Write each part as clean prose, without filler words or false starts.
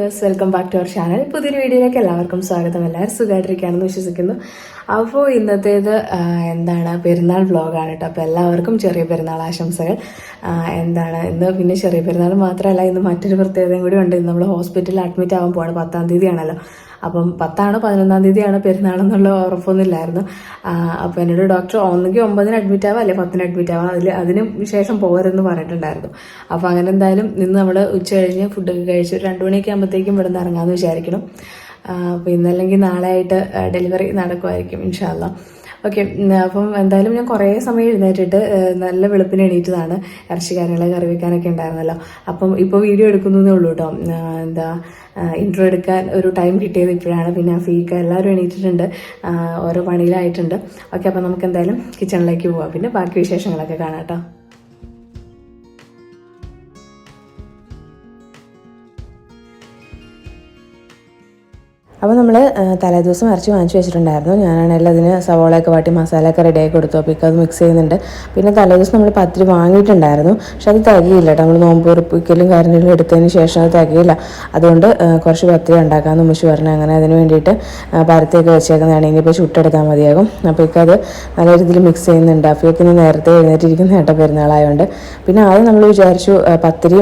Viewers, welcome back to our channel. പുതിയൊരു വീഡിയോയിലേക്ക് എല്ലാവർക്കും സ്വാഗതം. എല്ലാവരും സുഖമായിട്ടിരിക്കുകയാണെന്ന് വിശ്വസിക്കുന്നു. അപ്പോൾ ഇന്നത്തേത് പെരുന്നാൾ വ്ളോഗാണ് കേട്ടോ. അപ്പോൾ എല്ലാവർക്കും ചെറിയ പെരുന്നാൾ ആശംസകൾ. ഇന്ന് പിന്നെ ചെറിയ പെരുന്നാൾ മാത്രമല്ല, ഇന്ന് മറ്റൊരു പ്രത്യേകതയും കൂടി ഉണ്ട്. ഇന്ന് നമ്മൾ ഹോസ്പിറ്റലിൽ അഡ്മിറ്റ് ആവാൻ പോവാണ്. 10-ാം തീയതിയാണല്ലോ. അപ്പം 10-ആണോ 11-ാം തീയതിയാണോ പെരുന്നാളെന്നുള്ള ഉറപ്പൊന്നുമില്ലായിരുന്നു. അപ്പോൾ എന്നോട് ഡോക്ടർ ഒന്നുകിൽ 9-ന് അഡ്മിറ്റ് ആവാം, അല്ലെങ്കിൽ 10-ന് അഡ്മിറ്റ് ആവാം, അതിന് ശേഷം പോകരുതെന്ന് പറഞ്ഞിട്ടുണ്ടായിരുന്നു. അപ്പോൾ അങ്ങനെ എന്തായാലും ഇന്ന് നമ്മൾ ഉച്ച കഴിഞ്ഞ് ഫുഡൊക്കെ കഴിച്ച് 2 മണിയൊക്കെ ആകുമ്പോഴത്തേക്കും ഇവിടെ നിന്ന് ഇറങ്ങാമെന്ന് വിചാരിക്കണം. അപ്പോൾ ഇന്നല്ലെങ്കിൽ നാളെ ആയിട്ട് ഡെലിവറി നടക്കുമായിരിക്കും ഇൻഷാ അല്ലാ. ഓക്കെ, അപ്പം എന്തായാലും ഞാൻ കുറേ സമയം എഴുന്നേറ്റിട്ട് നല്ല വെളുപ്പിന് എണീറ്റതാണ്. ഇറച്ചിക്കാരങ്ങളെ കറി വെക്കാനൊക്കെ ഉണ്ടായിരുന്നല്ലോ. അപ്പം ഇപ്പോൾ വീഡിയോ എടുക്കുന്നതേ ഉള്ളൂ കേട്ടോ. ഇൻട്രോ എടുക്കാൻ ഒരു ടൈം കിട്ടിയത് ഇപ്പോഴാണ്. പിന്നെ ഫീക്ക് എല്ലാവരും എണീറ്റിട്ടുണ്ട്, ഓരോ പണിയിലായിട്ടുണ്ട്. ഓക്കെ, അപ്പം നമുക്ക് എന്തായാലും കിച്ചണിലേക്ക് പോവാം, പിന്നെ ബാക്കി വിശേഷങ്ങളൊക്കെ കാണാം കേട്ടോ. അപ്പോൾ നമ്മൾ തലേദിവസം ഇറച്ചി വാങ്ങിച്ചു വെച്ചിട്ടുണ്ടായിരുന്നു. ഞാനാണെങ്കിൽ അതിന് സവോളയൊക്കെ വാട്ടി മസാലയൊക്കെ റെഡിയാക്കി കൊടുത്തു. അപ്പോൾ അത് മിക്സ് ചെയ്യുന്നുണ്ട്. പിന്നെ തലേദിവസം നമ്മൾ പത്തിരി വാങ്ങിയിട്ടുണ്ടായിരുന്നു, പക്ഷെ അത് തികയില്ല കേട്ടോ. നമ്മൾ നോമ്പ് ഉറപ്പിക്കലും കാര്യങ്ങളും എടുത്തതിന് ശേഷം അത് തികയില്ല. അതുകൊണ്ട് കുറച്ച് പത്തിരി ഉണ്ടാക്കാമെന്ന് ഉമ്മച്ചി പറഞ്ഞു. അങ്ങനെ അതിന് വേണ്ടിയിട്ട് പരത്തിയൊക്കെ വെച്ചേക്കുന്നതാണ്. ഇനിയിപ്പോൾ ചുട്ടെടുത്താൽ മതിയാകും. അപ്പോൾ അത് നല്ല രീതിയിൽ മിക്സ് ചെയ്യുന്നുണ്ട്. അപ്പോഴേക്ക് ഇനി നേരത്തെ എഴുന്നേറ്റിരിക്കുന്ന കേട്ടോ പെരുന്നാളായതുകൊണ്ട്. പിന്നെ ആദ്യം നമ്മൾ വിചാരിച്ചു പത്തിരി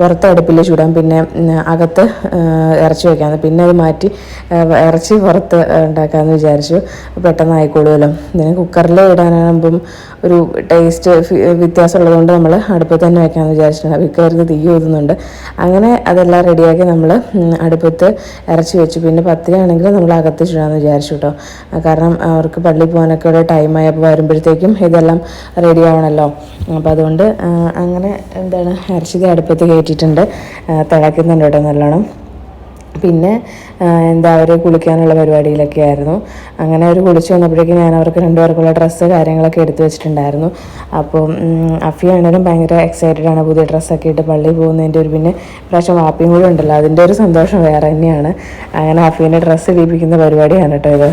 പുറത്ത് അടുപ്പിൽ ചൂടാം, പിന്നെ അകത്ത് ഇറച്ചി വയ്ക്കാം. പിന്നെ അത് മാറ്റി ഇറച്ചി പുറത്ത് ഉണ്ടാക്കാമെന്ന് വിചാരിച്ചു. പെട്ടെന്ന് ആയിക്കോളുമല്ലോ. ഇതിന് കുക്കറിൽ ഇടാനാകുമ്പം ഒരു ടേസ്റ്റ് വ്യത്യാസമുള്ളതുകൊണ്ട് നമ്മൾ അടുപ്പത്ത് തന്നെ വയ്ക്കാമെന്ന് വിചാരിച്ചിട്ടുണ്ട്. വിക്കറിന് തീ ഊതുന്നുണ്ട്. അങ്ങനെ അതെല്ലാം റെഡിയാക്കി നമ്മൾ അടുപ്പത്ത് ഇറച്ചി വെച്ചു. പിന്നെ പത്തിരി ആണെങ്കിൽ നമ്മൾ അകത്ത് ചൂടാമെന്ന് വിചാരിച്ചു കേട്ടോ. കാരണം അവർക്ക് പള്ളിയിൽ പോകാനൊക്കെ ഒരു ടൈമായപ്പോൾ വരുമ്പോഴത്തേക്കും ഇതെല്ലാം റെഡി ആവണമല്ലോ. അപ്പോൾ അതുകൊണ്ട് അങ്ങനെ ഇറച്ചി അടുപ്പത്ത് കയറ്റിയിട്ടുണ്ട്. തിളയ്ക്കുന്നുണ്ട് കേട്ടോ നല്ലോണം. പിന്നെ അവർ കുളിക്കാനുള്ള പരിപാടിയിലൊക്കെ ആയിരുന്നു. അങ്ങനെ അവർ കുളിച്ച് വന്നപ്പോഴേക്കും ഞാൻ അവർക്ക് 2 പേർക്കുള്ള ഡ്രസ്സ് കാര്യങ്ങളൊക്കെ എടുത്തു വെച്ചിട്ടുണ്ടായിരുന്നു. അപ്പം അഫിയാണെങ്കിലും ഭയങ്കര എക്സൈറ്റഡ് ആണ് പുതിയ ഡ്രസ്സൊക്കെ ഇട്ട് പള്ളിയിൽ പോകുന്നതിൻ്റെ ഒരു. പിന്നെ പ്രാവശ്യം വാപ്പിയും കൂടി ഉണ്ടല്ലോ, അതിൻ്റെ ഒരു സന്തോഷം വേറെ തന്നെയാണ്. അങ്ങനെ അഫീനെ ഡ്രസ്സ് ഇടിപ്പിക്കുന്ന പരിപാടിയാണ് കേട്ടോ ഇത്.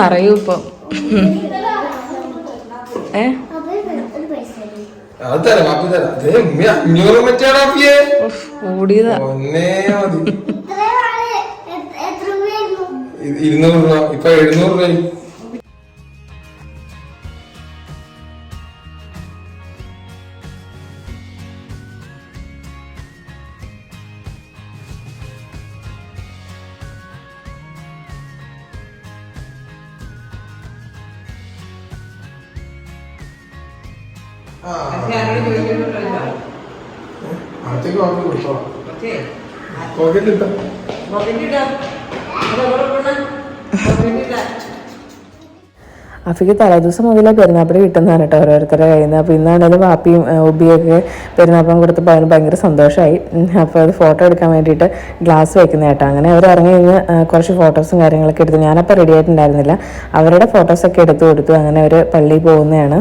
അറിയൂ ഇപ്പം കൂടിയതാ. 200 രൂപ, ഇപ്പൊ 700 രൂപ. അകത്തേക്ക് വാങ്ങി കൊടുത്തോളാം. അഫിക്ക് തലേദിവസം മുതലേ പെരുന്നാപ്പടി കിട്ടുന്നതാണ് കേട്ടോ ഓരോരുത്തരുടെ കയ്യിൽ നിന്ന്. അപ്പോൾ ഇന്നാണെങ്കിലും വാപ്പിയും ഉബിയൊക്കെ പെരുന്നാപ്പം കൊടുത്തപ്പോൾ അതിന് ഭയങ്കര സന്തോഷമായി. അപ്പോൾ അത് ഫോട്ടോ എടുക്കാൻ വേണ്ടിയിട്ട് ഗ്ലാസ് വയ്ക്കുന്ന കേട്ടോ. അങ്ങനെ അവർ ഇറങ്ങി കഴിഞ്ഞ് കുറച്ച് ഫോട്ടോസും കാര്യങ്ങളൊക്കെ എടുത്തു. ഞാനപ്പോൾ റെഡി ആയിട്ടുണ്ടായിരുന്നില്ല. അവരുടെ ഫോട്ടോസൊക്കെ എടുത്തു കൊടുത്തു. അങ്ങനെ അവർ പള്ളിയിൽ പോകുന്നതാണ്.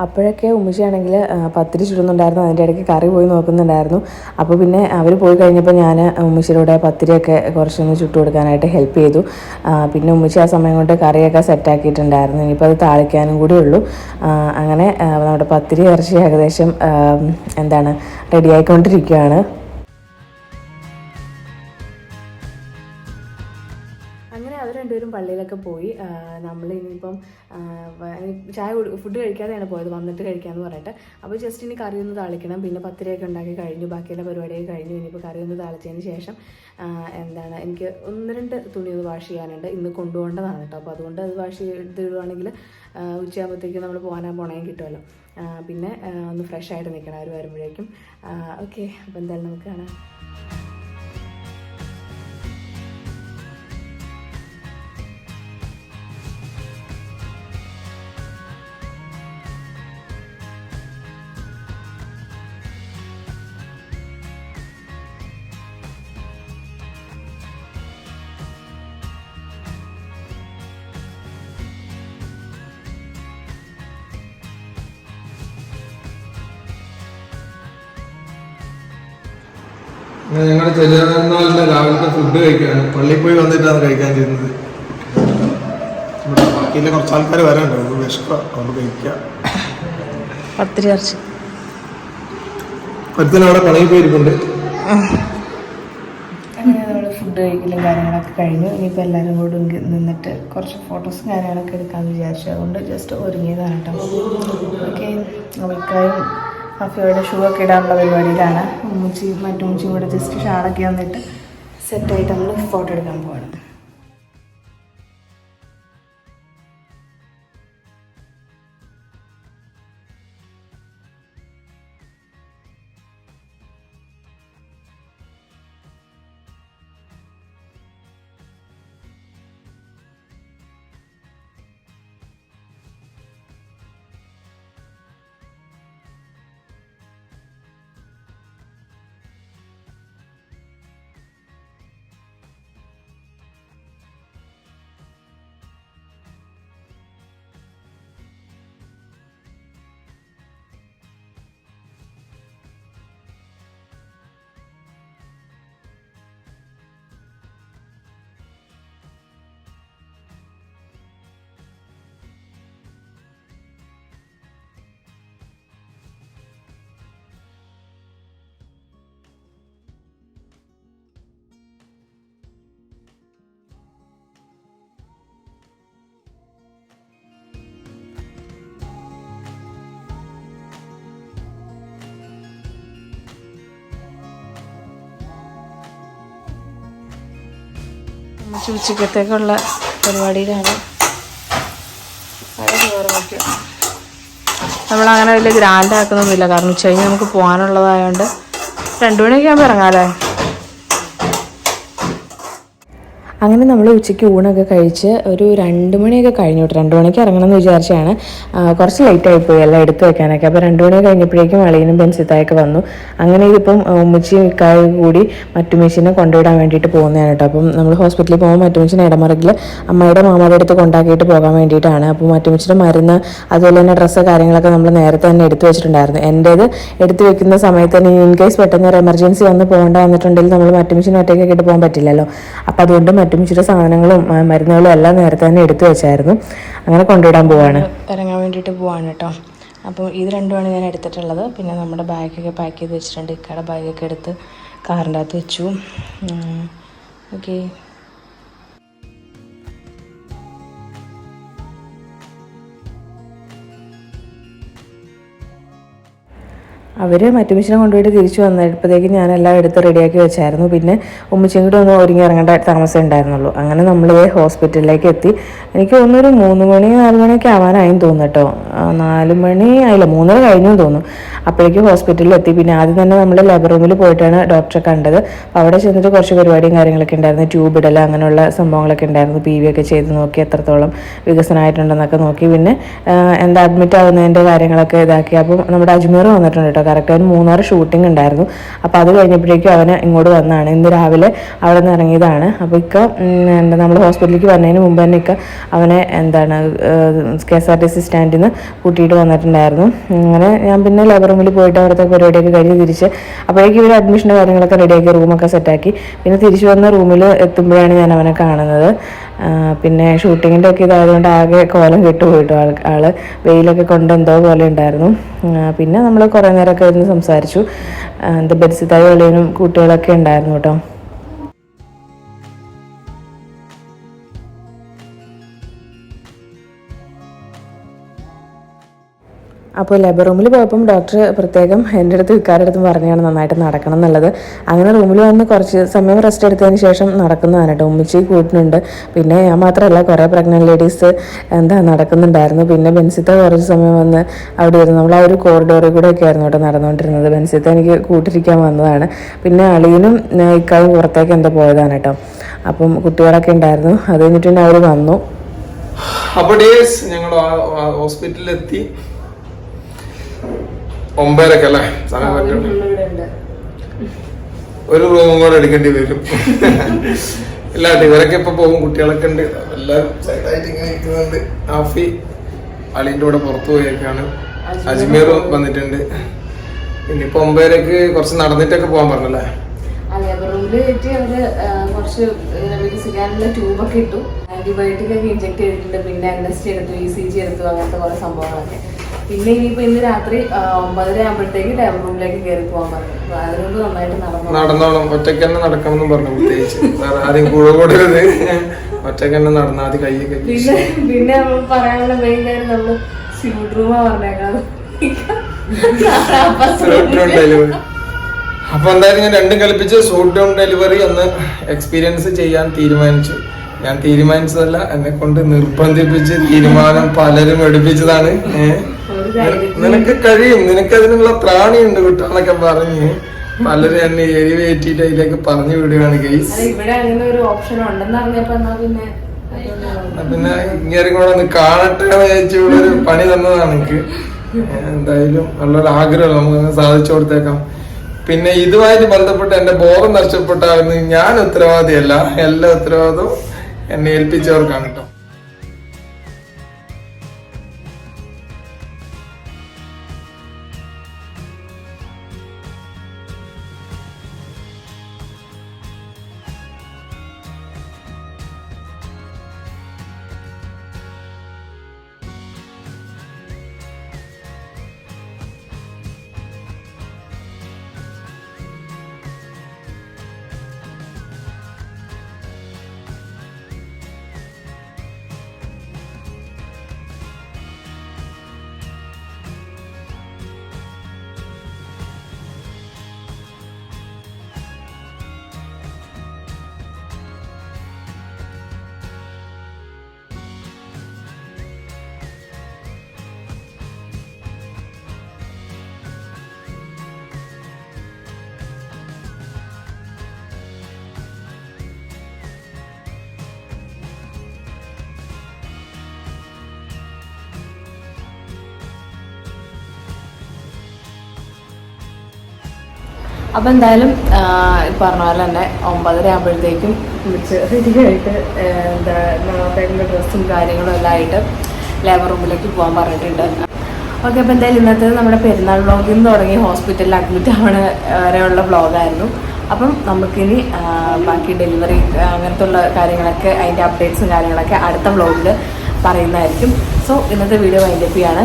അപ്പോഴൊക്കെ ഉമ്മച്ചിയാണെങ്കിൽ പത്തിരി ചുടുന്നുണ്ടായിരുന്നു, അതിൻ്റെ ഇടയ്ക്ക് കറി പോയി നോക്കുന്നുണ്ടായിരുന്നു. അപ്പോൾ പിന്നെ അവർ പോയി കഴിഞ്ഞപ്പോൾ ഞാൻ ഉമ്മച്ചിയുടെ പത്തിരിയൊക്കെ കുറച്ചൊന്ന് ചുട്ടു കൊടുക്കാനായിട്ട് ഹെൽപ്പ് ചെയ്തു. പിന്നെ ഉമ്മച്ചി ആ സമയം കൊണ്ട് കറിയൊക്കെ സെറ്റാക്കിയിട്ടുണ്ടായിരുന്നു. ഇനിയിപ്പോൾ അത് താളിക്കാനും കൂടി ഉള്ളൂ. അങ്ങനെ നമ്മുടെ പത്തിരി ഇറച്ചി ഏകദേശം റെഡി ആയിക്കൊണ്ടിരിക്കുകയാണ്. അങ്ങനെ അവർ രണ്ടുപേരും പള്ളിയിലൊക്കെ പോയി. നമ്മൾ ഇനിയിപ്പം ഫുഡ് കഴിക്കാതെയാണ് പോയത്, വന്നിട്ട് കഴിക്കാമെന്ന് പറഞ്ഞിട്ട്. അപ്പോൾ ജസ്റ്റ് ഇനി കറി ഒന്ന് താളിക്കണം. പിന്നെ പത്തിരിയൊക്കെ ഉണ്ടാക്കി കഴിഞ്ഞു, ബാക്കിയുള്ള പരിപാടിയൊക്കെ കഴിഞ്ഞു. ഇനിയിപ്പോൾ കറി ഒന്ന് താളിച്ചതിന് ശേഷം എനിക്ക് 1-2 തുണി ഒന്ന് വാഷ് ചെയ്യാനുണ്ട്. ഇന്ന് കൊണ്ടുപോകേണ്ടതാണ് കേട്ടോ. അപ്പോൾ അതുകൊണ്ട് അത് വാഷ് ചെയ്തിടുവാണെങ്കിൽ ഉച്ചയാകുമ്പോഴത്തേക്കും നമ്മൾ പോണേം കിട്ടുമല്ലോ. പിന്നെ ഒന്ന് ഫ്രഷ് ആയിട്ട് നിൽക്കണം അവർ വരുമ്പോഴേക്കും. ഓക്കെ, അപ്പോൾ എന്തായാലും നമുക്ക് കാണാം. ഞങ്ങളുടെ ചെറിയ രാവിലത്തെ ഫുഡ് കഴിക്കാണ്. പള്ളിയിൽ പോയി വന്നിട്ടാണ് കഴിക്കാൻ ചെയ്യുന്നത്. ഇവിടെ ബാക്കിയില്ല കുറച്ച് ആൾക്കാർ വരാനുണ്ട്, വിശപ്പ് കൊണ്ട് കഴിക്കാം. പത്തിരി ഇറച്ചി ഒരുത്തനവിടെ പണിയിൽ പോയിരിക്കുന്നുണ്ട്. അങ്ങനെ നമ്മൾ ഫുഡ് കഴിക്കലും കാര്യങ്ങളൊക്കെ കഴിഞ്ഞു. ഇനിയിപ്പോൾ എല്ലാവരും കൂടെ നിന്നിട്ട് കുറച്ച് ഫോട്ടോസും കാര്യങ്ങളൊക്കെ എടുക്കാമെന്ന് വിചാരിച്ചു. അതുകൊണ്ട് ജസ്റ്റ് ഒരുങ്ങിയതാണ് കേട്ടോ. ഓക്കെ, അവർക്കായും അഫിയോടെ ഷൂ ഒക്കെ ഇടാനുള്ള പരിപാടിയിലാണ്. മറ്റുമ്മച്ചിയും കൂടെ ജസ്റ്റ് ഷാളൊക്കെ വന്നിട്ട് സെറ്റായിട്ട് നമ്മൾ ഫോട്ടോ എടുക്കാൻ പോവാണ്. ഉച്ചക്കത്തേക്കുള്ള പരിപാടിയിലാണ്. നമ്മളങ്ങനെ വലിയ ഗ്രാൻഡ് ആക്കുന്നൊന്നുമില്ല, കാരണം ഉച്ച കഴിഞ്ഞ് നമുക്ക് പോകാനുള്ളതായതുകൊണ്ട് 2 മണിയൊക്കെ ആകുമ്പോൾ ഇറങ്ങാമല്ലേ. അങ്ങനെ നമ്മൾ ഉച്ചയ്ക്ക് ഊണൊക്കെ കഴിച്ച് ഒരു 2 മണിയൊക്കെ കഴിഞ്ഞു. 2 മണിക്ക് ഇറങ്ങണം എന്ന് വിചാരിച്ചാണ്. കുറച്ച് ലേറ്റായിപ്പോയി എല്ലാം എടുത്ത് വെക്കാനൊക്കെ. അപ്പോൾ 2 മണി കഴിഞ്ഞപ്പോഴേക്കും അളിയനും ബെൻസിത്തായൊക്കെ വന്നു. അങ്ങനെ ഇതിപ്പം ഉമ്മച്ചിയും ഇക്കായും കൂടി മറ്റുമ്മച്ചിനെ കൊണ്ടുവിടാൻ വേണ്ടിയിട്ട് പോകുന്നതാണ് കേട്ടോ. അപ്പം നമ്മൾ ഹോസ്പിറ്റലിൽ പോകുമ്പോൾ മറ്റുമ്മച്ചിനെ ഇടമറകിൽ അമ്മയുടെ മാമയുടെ അടുത്ത് കൊണ്ടാക്കിയിട്ട് പോകാൻ വേണ്ടിയിട്ടാണ്. അപ്പോൾ മറ്റുമ്മച്ചിയുടെ മരുന്ന് അതുപോലെ തന്നെ ഡ്രസ്സ് കാര്യങ്ങളൊക്കെ നമ്മൾ നേരത്തെ തന്നെ എടുത്തു വെച്ചിട്ടുണ്ടായിരുന്നു. എൻ്റേത് എടുത്തു വെക്കുന്ന സമയത്ത് തന്നെ ഇൻ കേസ് പെട്ടെന്ന് ഒരു എമർജൻസി വന്ന് പോകേണ്ട വന്നിട്ടുണ്ടെങ്കിൽ നമ്മൾ മറ്റുമ്മച്ചിനെ ഒറ്റയ്ക്കൊക്കെ ഇട്ട് പോകാൻ പറ്റില്ലല്ലോ. അപ്പോൾ അതുകൊണ്ട് മറ്റുമിച്ചിയുടെ സാധനങ്ങളും മരുന്നുകളും എല്ലാം നേരത്തെ തന്നെ എടുത്തു വെച്ചായിരുന്നു. അങ്ങനെ കൊണ്ടുവിടാൻ പോവാണ്, ഇറങ്ങാൻ വേണ്ടിയിട്ട് പോവാണ് കേട്ടോ. അപ്പോൾ ഇത് 2ആണ് ഞാൻ എടുത്തിട്ടുള്ളത്. പിന്നെ നമ്മുടെ ബാഗൊക്കെ പാക്ക് ചെയ്ത് വെച്ചിട്ടുണ്ട്. ഇക്കയുടെ ബാഗൊക്കെ എടുത്ത് കാറിൻ്റെ അകത്ത് വെച്ചു. ഓക്കെ, അവർ മറ്റുമിച്ചിനെ കൊണ്ടുപോയിട്ട് തിരിച്ചു വന്നപ്പോഴത്തേക്കും ഞാനെല്ലാം എടുത്ത് റെഡിയാക്കി വെച്ചായിരുന്നു. പിന്നെ ഉമ്മച്ചിയും കൂടെ ഒന്ന് ഒരുങ്ങി ഇറങ്ങേണ്ട താമസം ഉണ്ടായിരുന്നുള്ളൂ. അങ്ങനെ നമ്മൾ ഹോസ്പിറ്റലിലേക്ക് എത്തി. എനിക്ക് തോന്നുന്നു ഒരു 3 മണി 4 മണിയൊക്കെ ആവാനായും തോന്നുന്നു കേട്ടോ. 4 മണി ആയില്ല, 3:30 കഴിഞ്ഞു തോന്നുന്നു. അപ്പോഴേക്കും ഹോസ്പിറ്റലിൽ എത്തി. പിന്നെ ആദ്യം തന്നെ നമ്മൾ ലേബർ റൂമിൽ പോയിട്ടാണ് ഡോക്ടറെ കണ്ടത്. അപ്പോൾ അവിടെ ചെന്നിട്ട് കുറച്ച് പരിപാടിയും കാര്യങ്ങളൊക്കെ ഉണ്ടായിരുന്നു. ട്യൂബ് ഇടൽ അങ്ങനെയുള്ള സംഭവങ്ങളൊക്കെ ഉണ്ടായിരുന്നു. PV ഒക്കെ ചെയ്ത് നോക്കി എത്രത്തോളം വികസനമായിട്ടുണ്ടെന്നൊക്കെ നോക്കി. പിന്നെ അഡ്മിറ്റ് ആവുന്നതിൻ്റെ കാര്യങ്ങളൊക്കെ ഇതാക്കി. അപ്പം നമ്മുടെ അജ്മീർ വന്നിട്ടുണ്ട് കേട്ടോ കറക്റ്റ് അവന് 3 hour ഷൂട്ടിംഗ് ഉണ്ടായിരുന്നു. അപ്പോൾ അത് കഴിഞ്ഞപ്പോഴേക്കും അവന് ഇങ്ങോട്ട് വന്നതാണ്. ഇന്ന് രാവിലെ അവിടെ നിന്ന് ഇറങ്ങിയതാണ്. അപ്പോൾ എന്താ നമ്മൾ ഹോസ്പിറ്റലിലേക്ക് വരുന്നതിന് മുമ്പ് തന്നെ അവനെ KSRTC സ്റ്റാൻഡിൽ നിന്ന് കൂട്ടിയിട്ട് വന്നിട്ടുണ്ടായിരുന്നു. അങ്ങനെ ഞാൻ പിന്നെ ലേബർ റൂമിൽ പോയിട്ട് അവിടുത്തെ പരിപാടിയൊക്കെ കഴിഞ്ഞ് തിരിച്ച് അപ്പോഴേക്കും ഇവർ അഡ്മിഷൻ്റെ കാര്യങ്ങളൊക്കെ റെഡിയാക്കി റൂമൊക്കെ സെറ്റാക്കി. പിന്നെ തിരിച്ചു വന്ന റൂമിൽ എത്തുമ്പോഴാണ് ഞാൻ അവനെ കാണുന്നത്. പിന്നെ ഷൂട്ടിങ്ങിൻ്റെ ഒക്കെ ഇതായതുകൊണ്ട് ആകെ കോലം കെട്ടുപോയിട്ടു. ആള് വെയിലൊക്കെ കൊണ്ട് എന്തോ പോലെ ഉണ്ടായിരുന്നു. പിന്നെ നമ്മൾ കുറേ നേരമൊക്കെ ഇരുന്ന് സംസാരിച്ചു. ബെൻസിത്തായും അളിയനും കുട്ടികളൊക്കെ ഉണ്ടായിരുന്നു കേട്ടോ. അപ്പോൾ ലേബർ റൂമിൽ പോയപ്പം ഡോക്ടർ പ്രത്യേകം എൻ്റെ അടുത്ത് ഇക്കാരടുത്തും പറഞ്ഞാണ് നന്നായിട്ട് നടക്കണം എന്നുള്ളത്. അങ്ങനെ റൂമിൽ വന്ന് കുറച്ച് സമയം റെസ്റ്റ് എടുത്തതിന് ശേഷം നടക്കുന്നതാണ് കേട്ടോ. ഉമ്മിച്ചി കൂട്ടിനുണ്ട്. പിന്നെ ഞാൻ മാത്രമല്ല കുറേ പ്രഗ്നൻറ്റ് ലേഡീസ് നടക്കുന്നുണ്ടായിരുന്നു. പിന്നെ ബെൻസിത്ത കുറച്ച് സമയം വന്ന് അവിടെ ഇരുന്നു. നമ്മൾ ആ ഒരു കോറിഡോറിൽ കൂടെ ഒക്കെ ആയിരുന്നു കേട്ടോ നടന്നുകൊണ്ടിരുന്നത്. ബെൻസിത്ത എനിക്ക് കൂട്ടിരിക്കാൻ വന്നതാണ്. പിന്നെ അളിയനും ഇക്കായും പുറത്തേക്ക് എന്തോ പോയതാണ് കേട്ടോ. അപ്പം കുട്ടികളൊക്കെ ഉണ്ടായിരുന്നു. അത് കഴിഞ്ഞിട്ട് പിന്നെ അവർ വന്നു. അപ്പോൾ ഞങ്ങൾ ഹോസ്പിറ്റലിലെത്തി. 9:30 അല്ലേ സമയം പറ്റുള്ളൂ. ഒരു റൂമും കൂടെ എടുക്കേണ്ടി വരും. ഇല്ലാട്ടെ ഇവരൊക്കെ ഇപ്പൊ പോകും. കുട്ടികളൊക്കെ ഉണ്ട്. എല്ലാവരും സൈഡായിട്ട് ഇങ്ങനെ ഇരിക്കുന്നുണ്ട്. ആഫി അളിന്റെ കൂടെ പുറത്തു പോയേക്കാണ്. അജ്മീർ വന്നിട്ടുണ്ട്. ഇനിയിപ്പോ 9:30 കുറച്ച് നടന്നിട്ടൊക്കെ പോകാൻ പറഞ്ഞല്ലേ. കുറച്ച് വികസിക്കാനുള്ള ട്യൂബൊക്കെ ഇട്ടു. ആന്റിബയോട്ടിക് ഒക്കെ ഇഞ്ചെക്ട് ചെയ്തിട്ടുണ്ട്. പിന്നെ NST എടുത്തു, ECG എടുത്തു. അങ്ങനത്തെ കുറെ സംഭവങ്ങളൊക്കെ. പിന്നെ ഇനിയിപ്പോ ഇന്ന് രാത്രി 9:30 ആകുമ്പോഴത്തേക്ക് ലേബർ റൂമിലേക്ക് കയറി പോകാൻ പറഞ്ഞു. അതുകൊണ്ട് നന്നായിട്ട് നടന്നോണം. ഒറ്റയ്ക്ക് തന്നെ നടക്കണം പറഞ്ഞു. പ്രത്യേകിച്ച് ആരും കൂടെ കൂടരുത്. ഒറ്റയ്ക്ക് തന്നെ നടന്നാൽ അത് കൈയൊക്കെ. പിന്നെ നമ്മൾ പറയാനുള്ള മെയിൻ കാര്യം നമ്മള് സ്യൂട്ട് റൂമാ പറഞ്ഞേക്കാതെ. അപ്പൊ എന്തായാലും ഞാൻ രണ്ടും കൽപ്പിച്ച് സൂട്ട് ഡൗൺ ഡെലിവറി ഒന്ന് എക്സ്പീരിയൻസ് ചെയ്യാൻ തീരുമാനിച്ചു. ഞാൻ തീരുമാനിച്ചതല്ല, എന്നെ കൊണ്ട് നിർബന്ധിപ്പിച്ച് തീരുമാനം പലരും എടുപ്പിച്ചതാണ്. നിനക്ക് കഴിയും, നിനക്ക് അതിനുള്ള ത്രാണിയുണ്ട് കുട്ടാന്നൊക്കെ പറഞ്ഞ് പലരും എന്നെ എരിവേറ്റിട്ട് അതിലേക്ക് പറഞ്ഞു വിടുകയാണ് ഗെയ്സ്. പിന്നെ ഇങ്ങനെ കൂടെ ഒന്ന് കാണട്ടെ വിചാരിച്ചു ഇവിടെ ഒരു പണി തന്നതാണ് എനിക്ക്. എന്തായാലും നല്ലൊരു ആഗ്രഹം നമുക്ക് സാധിച്ചു കൊടുത്തേക്കാം. പിന്നെ ഇതുമായിട്ട് ബന്ധപ്പെട്ട് എന്റെ ബോധം നഷ്ടപ്പെട്ടായിരുന്നു ഞാൻ ഉത്തരവാദിയല്ല. എല്ലാ ഉത്തരവാദിത്വവും എന്നെ ഏൽപ്പിച്ചവർക്കാണ് കേട്ടോ. അപ്പം എന്തായാലും പറഞ്ഞ പോലെ തന്നെ 9:30 ആകുമ്പോഴത്തേക്കും വിളിച്ച് റെഡിയായിട്ട് നാളത്തേക്കുള്ള ഡ്രസ്സും കാര്യങ്ങളും എല്ലാം ആയിട്ട് ലേബർ റൂമിലേക്ക് പോകാൻ പറഞ്ഞിട്ടുണ്ട്. ഓക്കെ, അപ്പോൾ എന്തായാലും ഇന്നത്തെ നമ്മുടെ പെരുന്നാൾ വ്ളോഗിൽ നിന്ന് തുടങ്ങി ഹോസ്പിറ്റലിൽ അഡ്മിറ്റ് ആവണ വരെയുള്ള വ്ളോഗായിരുന്നു. അപ്പം നമുക്കിനി ബാക്കി ഡെലിവറി അങ്ങനത്തെ ഉള്ള കാര്യങ്ങളൊക്കെ അതിൻ്റെ അപ്ഡേറ്റ്സും കാര്യങ്ങളൊക്കെ അടുത്ത വ്ളോഗിൽ പറയുന്നതായിരിക്കും. സോ ഇന്നത്തെ വീഡിയോ വൈൻഡപ്പ് ചെയ്യാണ്.